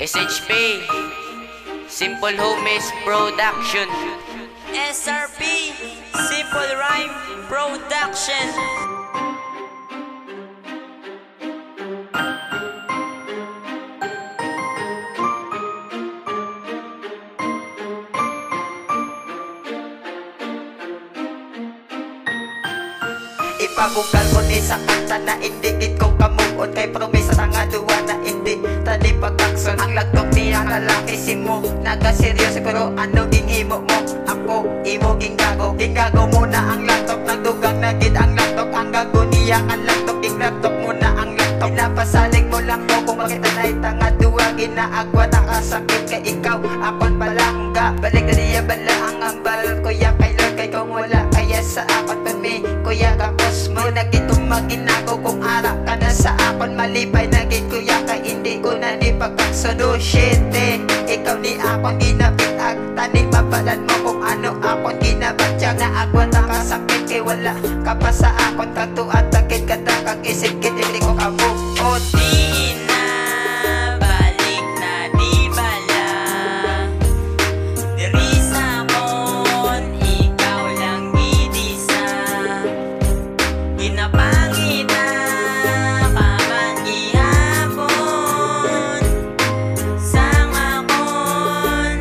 SHP Simple Homies Production. SRP Simple Rhyme Production. Ipabukal ko ni sa kanta na indikit kong kamuon kay promesa nga duwa na hindi tali pagkakson. Ang lagtok niya lalaki si mo nagaseryoso pero ano ginhimo mo? Ako imo gingago muna ang laptop. Nagdugang nagid ang laptop. Ang gago niya ang laptop. Ing-laptop muna ang laptop. Pinapasalig mo lang ko kung makita na itanga duwa. Ginaagwa nakasakit kay ikaw akon palangga. Balik na niya bala ang ambal kuya kay Lord kay kung wala kaya sa akon pami kuya kapos mo. Nagit tumaginago kung ara ka na sa akon malipay. Nagit kuya kay hindi ko na di pagkaksodo shit ikaw ni akon ginapit ag tani mabalan mo kung ano akon ginabatya. Na agwa nakasakit kay wala ka pa sa akon kagto at takit kada kag isip kit hindi ko kabukot. Di na balik na di bala diri sa akon ikaw lang gidisa. Ginapangita ka man gihapon sang akon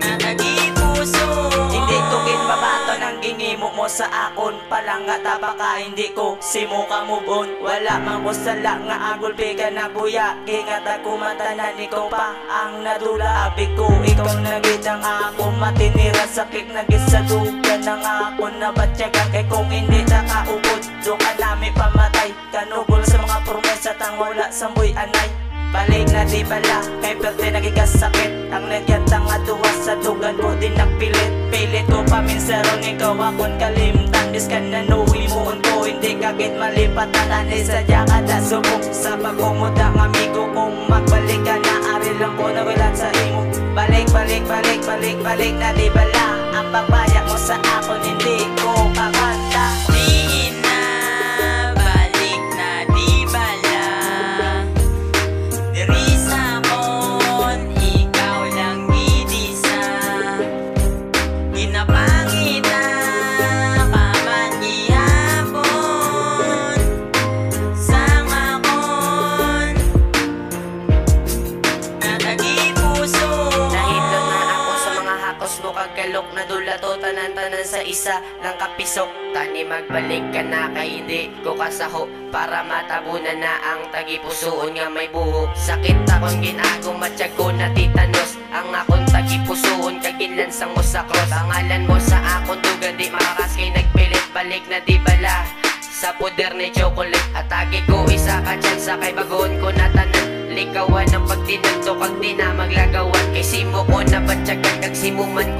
natagipuso. Hindi ko ginbabaton ang ginimo mo sa akon palanga tabaka hindi ko simo ka move on. Wala man ko sala nga agulpi ka na buya ingat ako matanan ikaw pa ang nadula. Abig ko ikaw nagit ang ako matinira sakit nagisadugan ng ako na batyagan kay kung hindi nakaupod do ka namin pamatay kanugol sa mga promesa tang wala sa buhay anay. Balik na di bala kay perte nagikasakit ang nagyantang nga duwa sa tugan ko din nagpilit. Pilit ko paminsaron ikaw akon kalimtan diskan na nuwi mo ko hindi kagit malipatan ani sadya kada subok sa pagkumuda ng amigo kung magbalik ka na ari lang ko na wilan sa imo. Balik na di bala ang pagbayak mo sa akon hindi ko kakanta. Di na balik na di bala diri sa akon ikaw lang gidisa. Ginapangita ka man gihapon sang akon natagipuso. Nahilo na ako sa mga hakos mo kagkalok na dulato tanan-tanan sa isa lang kapisok. Tani magbalik ka na kay hindi ko kasaho para matabunan na ang tagipusoon nga may buho. Sakit akong ginagong matsyag ko na titanos ang akong tagipusoon kaginlansang mo sa cross. Pangalan mo sa akong dugan di makakas kay nagpilit. Balik na di bala sa puder ni chocolate atake ko isa ka tsansa kay bagoon ko na tanan. Likawan ang pagtinunto kag di na maglagawan kay simo ko na batsyagan kag simuman